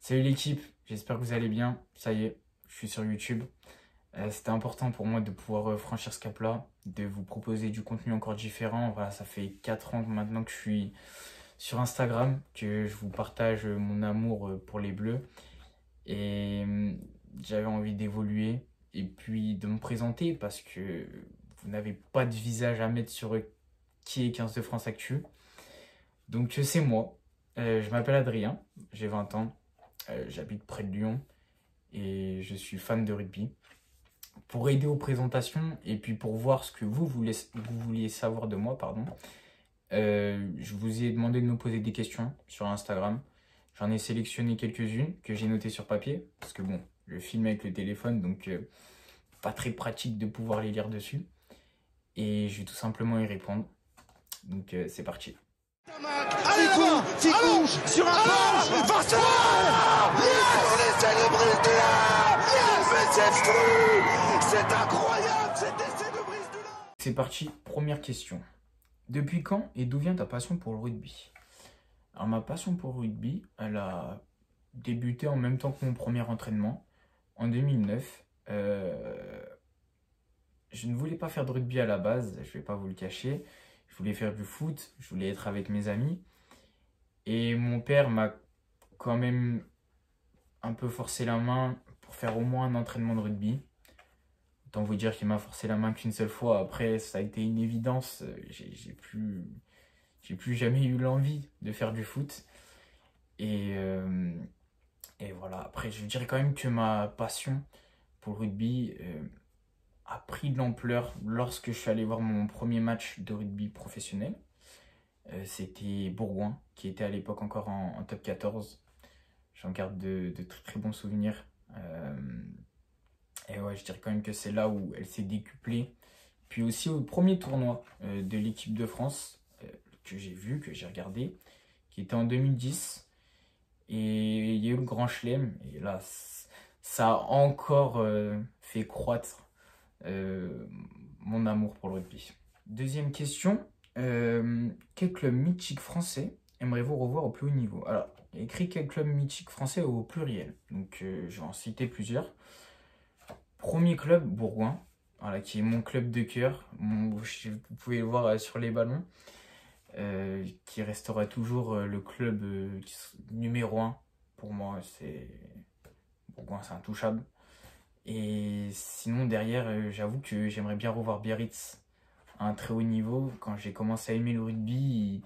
Salut l'équipe, j'espère que vous allez bien. Ça y est, je suis sur YouTube. C'était important pour moi de pouvoir franchir ce cap-là, de vous proposer du contenu encore différent. Voilà, ça fait 4 ans maintenant que je suis sur Instagram, que je vous partage mon amour pour les Bleus. Et j'avais envie d'évoluer et puis de me présenter parce que vous n'avez pas de visage à mettre sur qui est 15 de France Actu. Donc c'est moi. Je m'appelle Adrien, j'ai 20 ans. J'habite près de Lyon et je suis fan de rugby. Pour aider aux présentations et puis pour voir ce que vous vouliez savoir de moi, pardon, je vous ai demandé de me poser des questions sur Instagram. J'en ai sélectionné quelques-unes que j'ai notées sur papier parce que bon, je filme avec le téléphone donc pas très pratique de pouvoir les lire dessus. Et je vais tout simplement y répondre. Donc c'est parti. Allez, Ficou sur un punch, Vincent. On est célébré de là. Mais c'est incroyable cet essai de brise de là. C'est parti, première question. Depuis quand et d'où vient ta passion pour le rugby? Alors ma passion pour le rugby, elle a débuté en même temps que mon premier entraînement, en 2009. Je ne voulais pas faire de rugby à la base, je vais pas vous le cacher. Je voulais faire du foot, je voulais être avec mes amis. Et mon père m'a quand même un peu forcé la main pour faire au moins un entraînement de rugby. Autant vous dire qu'il m'a forcé la main qu'une seule fois. Après, ça a été une évidence. J'ai plus jamais eu l'envie de faire du foot. Et, euh, et voilà. Après, je dirais quand même que ma passion pour le rugby a pris de l'ampleur lorsque je suis allé voir mon premier match de rugby professionnel. C'était Bourgoin, qui était à l'époque encore en top 14. J'en garde de très très bons souvenirs. Et ouais, je dirais quand même que c'est là où elle s'est décuplée. Puis aussi au premier tournoi de l'équipe de France que j'ai vu, que j'ai regardé, qui était en 2010. Et il y a eu le Grand Chelem. Et là, ça a encore fait croître mon amour pour le rugby. Deuxième question. Quel club mythique français aimeriez-vous revoir au plus haut niveau? Alors, il y a écrit quel club mythique français au pluriel. Donc, je vais en citer plusieurs. Premier club, Bourgoin, voilà, qui est mon club de cœur. Vous pouvez le voir sur les ballons. Qui restera toujours le club numéro 1 pour moi. Bourgoin, c'est intouchable. Et sinon, derrière, j'avoue que j'aimerais bien revoir Biarritz à un très haut niveau. Quand j'ai commencé à aimer le rugby,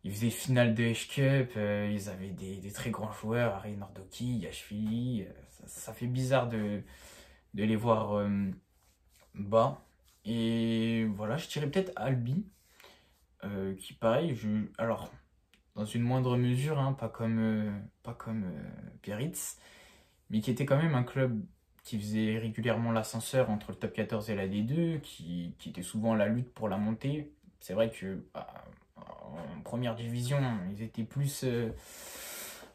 ils faisaient finale de H-Cup, ils avaient des très grands joueurs, Harry Nordoki, Yashvili. Ça fait bizarre de les voir bas. Et voilà, je dirais peut-être Albi, qui pareil, alors dans une moindre mesure, hein, pas comme Biarritz, mais qui était quand même un club qui faisait régulièrement l'ascenseur entre le top 14 et la D2, qui était souvent à la lutte pour la montée. C'est vrai que en première division, ils étaient plus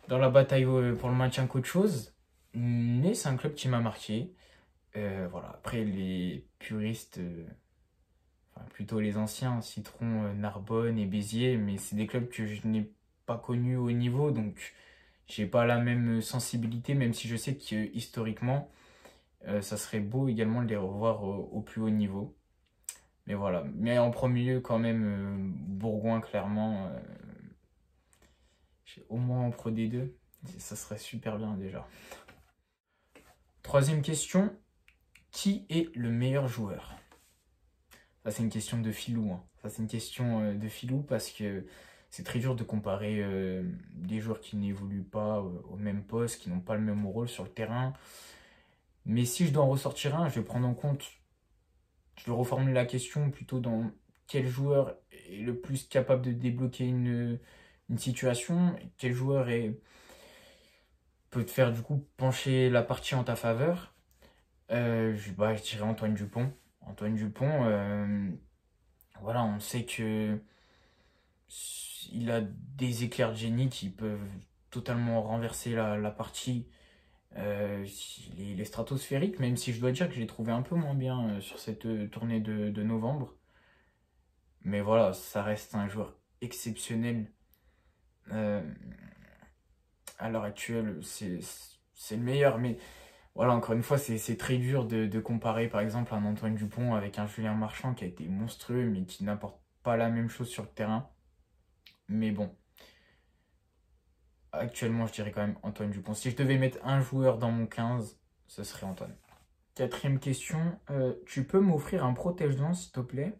dans la bataille pour le maintien qu'autre chose. Mais c'est un club qui m'a marqué. Voilà. Après, les puristes, enfin, plutôt les anciens, Citron, Narbonne et Béziers, mais c'est des clubs que je n'ai pas connus au niveau, donc j'ai pas la même sensibilité, même si je sais que historiquement, ça serait beau également de les revoir au plus haut niveau. Mais voilà. Mais en premier lieu, quand même, Bourgoin, clairement, au moins en Pro D2, ça serait super bien déjà. Troisième question, qui est le meilleur joueur? Ça, c'est une question de filou, hein. Ça, c'est une question de filou parce que c'est très dur de comparer des joueurs qui n'évoluent pas au même poste, qui n'ont pas le même rôle sur le terrain. Mais si je dois en ressortir un, je vais prendre en compte, je vais reformuler la question plutôt dans quel joueur est le plus capable de débloquer une situation, quel joueur peut te faire du coup pencher la partie en ta faveur. Je dirais Antoine Dupont. Antoine Dupont, voilà, on sait que il a des éclairs de génie qui peuvent totalement renverser la partie. Il est stratosphérique, même si je dois dire que je l'ai trouvé un peu moins bien sur cette tournée de novembre. Mais voilà, ça reste un joueur exceptionnel. Euh, à l'heure actuelle, c'est le meilleur. Mais voilà, encore une fois, c'est très dur de comparer par exemple un Antoine Dupont avec un Julien Marchand qui a été monstrueux, mais qui n'apporte pas la même chose sur le terrain. Mais bon, actuellement, je dirais quand même Antoine Dupont. Si je devais mettre un joueur dans mon 15, ce serait Antoine. Quatrième question, tu peux m'offrir un protège-dents s'il te plaît?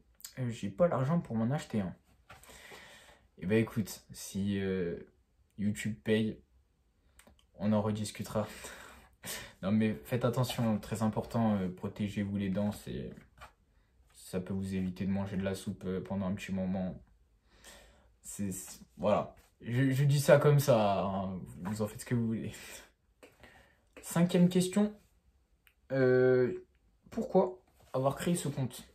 J'ai pas l'argent pour m'en acheter un. Eh ben écoute, si YouTube paye, on en rediscutera. Non mais faites attention, très important, protégez-vous les dents, ça peut vous éviter de manger de la soupe pendant un petit moment. Voilà, je dis ça comme ça, hein. Vous en faites ce que vous voulez. Cinquième question, pourquoi avoir créé ce compte?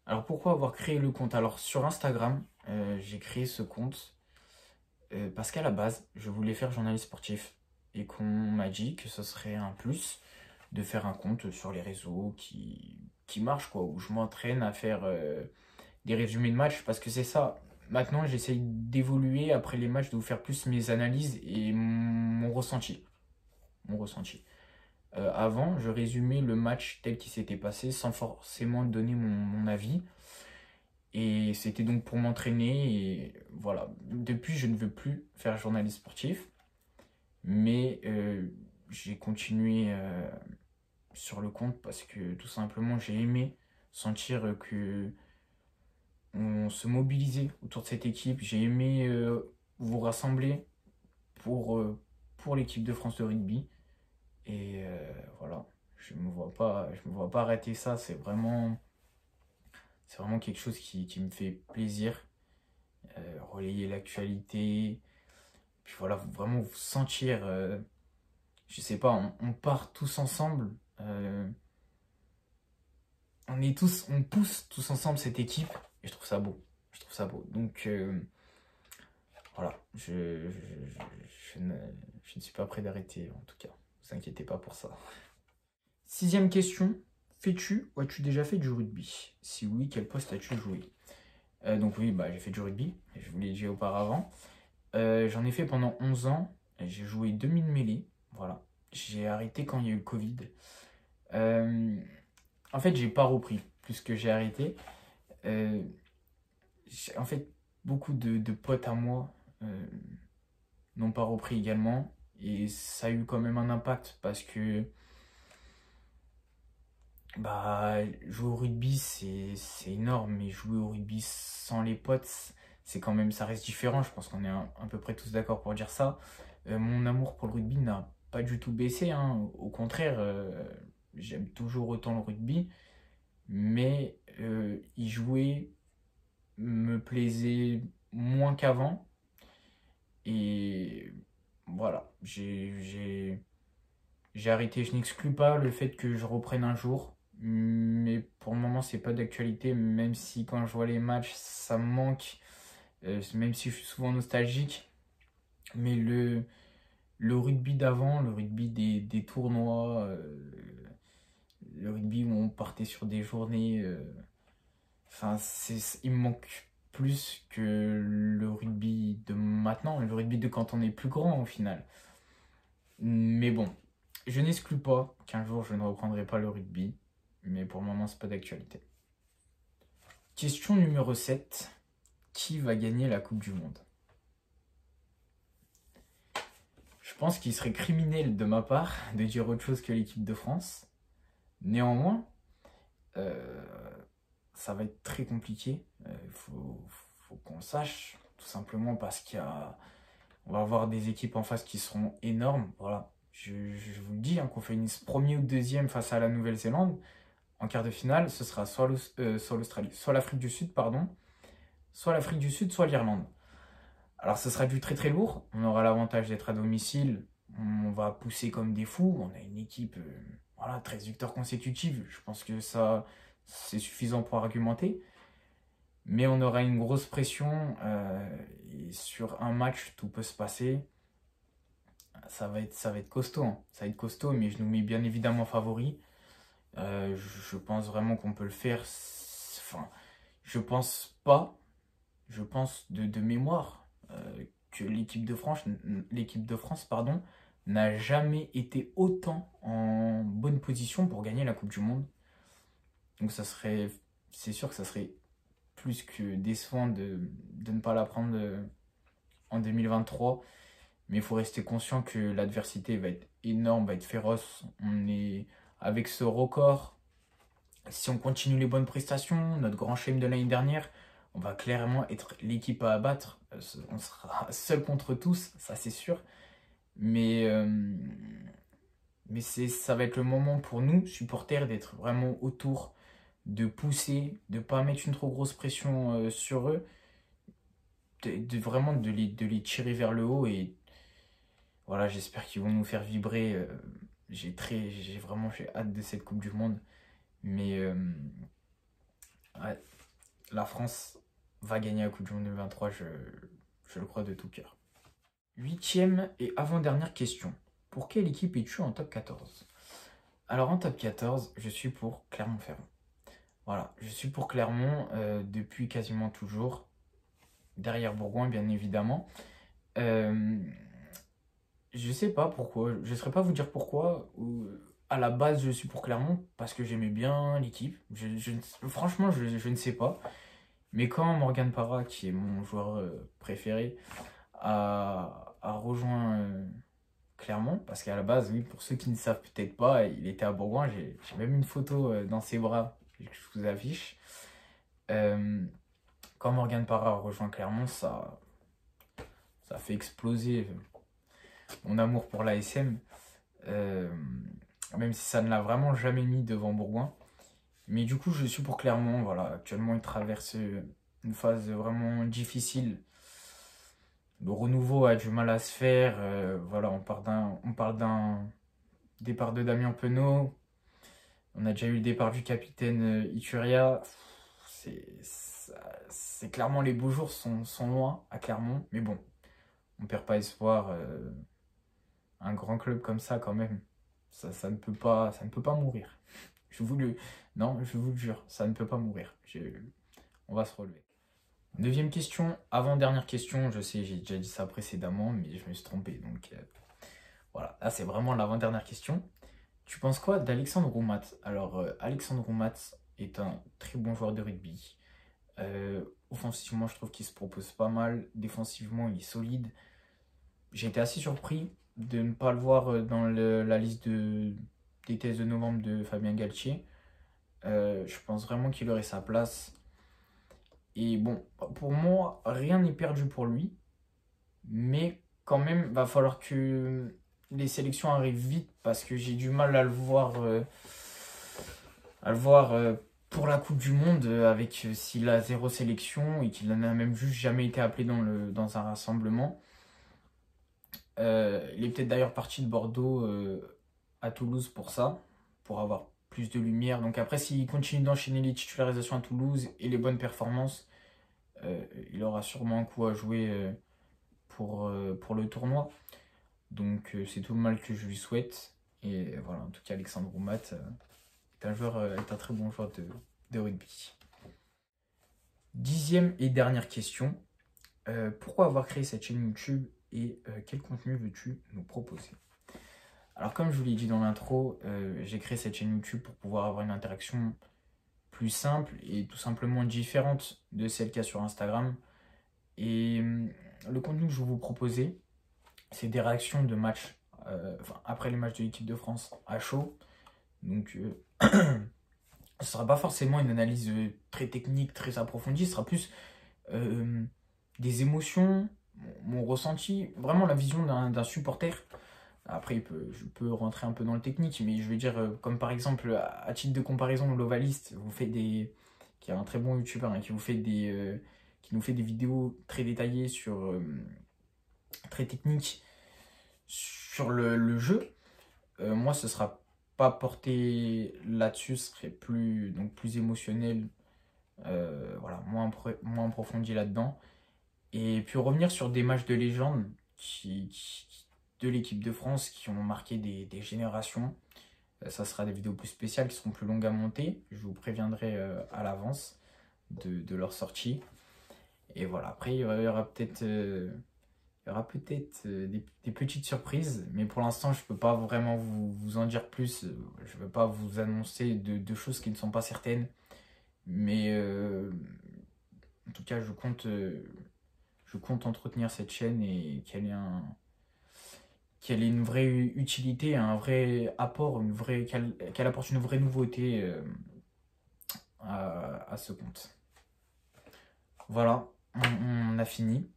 Alors pourquoi avoir créé le compte? Alors sur Instagram, j'ai créé ce compte parce qu'à la base, je voulais faire journaliste sportif et qu'on m'a dit que ce serait un plus de faire un compte sur les réseaux qui marche, quoi, où je m'entraîne à faire des résumés de matchs, parce que c'est ça. Maintenant, j'essaye d'évoluer après les matchs, de vous faire plus mes analyses et mon ressenti. Mon ressenti. Avant, je résumais le match tel qu'il s'était passé sans forcément donner mon avis. Et c'était donc pour m'entraîner. Et voilà. Depuis, je ne veux plus faire journaliste sportif. Mais j'ai continué sur le compte parce que tout simplement, j'ai aimé sentir que on se mobilisait autour de cette équipe. J'ai aimé vous rassembler pour l'équipe de France de rugby. Et voilà, je me vois pas arrêter ça. C'est vraiment quelque chose qui me fait plaisir. Relayer l'actualité. Puis voilà, vraiment vous sentir, je sais pas, on part tous ensemble. On pousse tous ensemble cette équipe. Et je trouve ça beau. Je trouve ça beau. Donc voilà, je ne suis pas prêt d'arrêter en tout cas. Ne vous inquiétez pas pour ça. Sixième question. Fais-tu ou as-tu déjà fait du rugby? Si oui, quel poste as-tu joué? Donc oui, bah, j'ai fait du rugby, je vous l'ai dit auparavant. J'en ai fait pendant 11 ans. J'ai joué demi-mêlée. Voilà. J'ai arrêté quand il y a eu le Covid. En fait, j'ai pas repris plus que j'ai arrêté. Euh, en fait, beaucoup de potes à moi n'ont pas repris également. Et ça a eu quand même un impact parce que bah, jouer au rugby, c'est énorme. Mais jouer au rugby sans les potes, c'est quand même, ça reste différent. Je pense qu'on est à peu près tous d'accord pour dire ça. Mon amour pour le rugby n'a pas du tout baissé, hein. Au contraire, j'aime toujours autant le rugby. Mais y jouer me plaisait moins qu'avant. Et voilà, j'ai arrêté. Je n'exclus pas le fait que je reprenne un jour. Mais pour le moment, c'est pas d'actualité. Même si quand je vois les matchs, ça me manque. Même si je suis souvent nostalgique. Mais le rugby d'avant, le rugby des tournois, le rugby où on partait sur des journées. Enfin, il me manque plus que le rugby de maintenant, le rugby de quand on est plus grand au final. Mais bon, je n'exclus pas qu'un jour je ne reprendrai pas le rugby, mais pour le moment, c'est pas d'actualité. Question numéro 7. Qui va gagner la Coupe du Monde? Je pense qu'il serait criminel de ma part de dire autre chose que l'équipe de France. Néanmoins, ça va être très compliqué. Faut qu'on le sache, tout simplement parce on va avoir des équipes en face qui seront énormes. Voilà, je vous le dis, hein, qu'on finisse premier ou deuxième face à la Nouvelle-Zélande, en quart de finale, ce sera soit l'Australie, soit l'Afrique du Sud, pardon, soit l'Afrique du Sud, soit l'Irlande. Alors ce sera du très très lourd. On aura l'avantage d'être à domicile. On va pousser comme des fous. On a une équipe, voilà, 13 victoires consécutives. Je pense que ça, c'est suffisant pour argumenter. Mais on aura une grosse pression. Et sur un match, tout peut se passer. Ça va être costaud, hein. Ça va être costaud, mais je nous mets bien évidemment favoris. Je pense vraiment qu'on peut le faire. Enfin, je pense pas. Je pense de mémoire que l'équipe de France, pardon, n'a jamais été autant en bonne position pour gagner la Coupe du Monde. Donc c'est sûr que ça serait plus que décevant de ne pas la prendre en 2023. Mais il faut rester conscient que l'adversité va être énorme, va être féroce. On est avec ce record. Si on continue les bonnes prestations, notre grand chelem de l'année dernière, on va clairement être l'équipe à abattre. On sera seul contre tous, ça c'est sûr. Mais ça va être le moment pour nous, supporters, d'être vraiment autour, de pousser, de ne pas mettre une trop grosse pression sur eux, vraiment de les tirer vers le haut. Et voilà, j'espère qu'ils vont nous faire vibrer. J'ai hâte de cette Coupe du Monde. Mais ouais, la France va gagner la Coupe du Monde 2023, je le crois de tout cœur. 8e et avant-dernière question. Pour quelle équipe es-tu en top 14? Alors en top 14, je suis pour Clermont-Ferrand. Voilà, je suis pour Clermont depuis quasiment toujours. Derrière Bourgoin, bien évidemment. Je sais pas pourquoi, je ne saurais pas vous dire pourquoi. À la base, je suis pour Clermont parce que j'aimais bien l'équipe. Franchement, je ne sais pas. Mais quand Morgan Parra, qui est mon joueur préféré, a rejoint Clermont, parce qu'à la base, oui, pour ceux qui ne savent peut-être pas, il était à Bourgoin. J'ai même une photo dans ses bras que je vous affiche. Quand Morgan Parra a rejoint Clermont, ça fait exploser mon amour pour l'ASM, même si ça ne l'a vraiment jamais mis devant Bourgoin. Mais du coup, je suis pour Clermont. Voilà, actuellement, il traverse une phase vraiment difficile. Le renouveau a du mal à se faire. Voilà, on parle d'un départ de Damien Penaud. On a déjà eu le départ du capitaine Ituria. C'est clairement, les beaux jours sont loin à Clermont. Mais bon, on ne perd pas espoir. Un grand club comme ça, quand même, ça ne peut pas mourir. Non, je vous le jure, ça ne peut pas mourir. On va se relever. 9e question, avant-dernière question. Je sais, j'ai déjà dit ça précédemment, mais je me suis trompé. Donc voilà, là c'est vraiment l'avant-dernière question. Tu penses quoi d'Alexandre Roumat? Alors, Alexandre Roumat est un très bon joueur de rugby. Offensivement, je trouve qu'il se propose pas mal. Défensivement, il est solide. J'ai été assez surpris de ne pas le voir dans la liste des tests de novembre de Fabien Galtier. Je pense vraiment qu'il aurait sa place. Et bon, pour moi, rien n'est perdu pour lui. Mais quand même, va falloir que les sélections arrivent vite parce que j'ai du mal à le voir, pour la Coupe du Monde avec s'il a 0 sélection et qu'il n'a même juste jamais été appelé dans un rassemblement. Il est peut-être d'ailleurs parti de Bordeaux à Toulouse pour ça, pour avoir plus de lumière. Donc après, s'il continue d'enchaîner les titularisations à Toulouse et les bonnes performances, il aura sûrement un coup à jouer pour le tournoi. Donc c'est tout le mal que je lui souhaite. Et voilà, en tout cas, Alexandre Roumat est un très bon joueur de rugby. 10e et dernière question. Pourquoi avoir créé cette chaîne YouTube et quel contenu veux-tu nous proposer? Alors comme je vous l'ai dit dans l'intro, j'ai créé cette chaîne YouTube pour pouvoir avoir une interaction plus simple et tout simplement différente de celle qu'il y a sur Instagram. Et le contenu que je vais vous proposer, c'est des réactions de matchs, après les matchs de l'équipe de France à chaud. Donc ce ne sera pas forcément une analyse très technique, très approfondie, ce sera plus des émotions, mon ressenti, vraiment la vision d'un supporter. Après, je peux rentrer un peu dans le technique, mais je veux dire, comme par exemple, à titre de comparaison, l'Ovaliste qui est un très bon youtubeur, hein, qui nous fait des vidéos très détaillées très techniques sur le jeu. Moi, ce sera pas porté là-dessus, ce serait plus émotionnel, voilà, moins approfondi là-dedans. Et puis revenir sur des matchs de légende de l'équipe de France qui ont marqué des générations. Ça sera des vidéos plus spéciales qui seront plus longues à monter. Je vous préviendrai à l'avance de leur sortie. Et voilà, après il y aura peut-être il y aura peut-être des petites surprises, mais pour l'instant, je ne peux pas vraiment vous en dire plus. Je ne veux pas vous annoncer de choses qui ne sont pas certaines. Mais en tout cas, je compte entretenir cette chaîne et qu'elle ait une vraie utilité, un vrai apport, qu'elle apporte une vraie nouveauté à ce compte. Voilà, on a fini.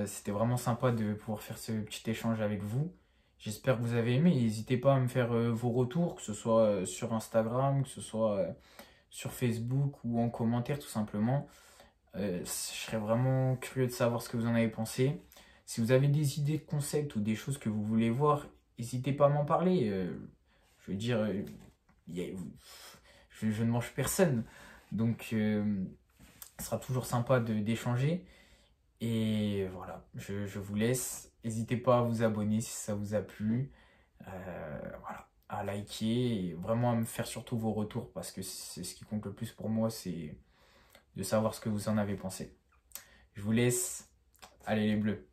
C'était vraiment sympa de pouvoir faire ce petit échange avec vous. J'espère que vous avez aimé. N'hésitez pas à me faire vos retours, que ce soit sur Instagram, que ce soit sur Facebook ou en commentaire tout simplement. Je serais vraiment curieux de savoir ce que vous en avez pensé. Si vous avez des idées de concepts ou des choses que vous voulez voir, n'hésitez pas à m'en parler. Je veux dire, je ne mange personne. Donc, ce sera toujours sympa d'échanger. Et voilà, je vous laisse. N'hésitez pas à vous abonner si ça vous a plu. Voilà, à liker et vraiment à me faire surtout vos retours parce que c'est ce qui compte le plus pour moi, c'est de savoir ce que vous en avez pensé. Je vous laisse. Allez les bleus.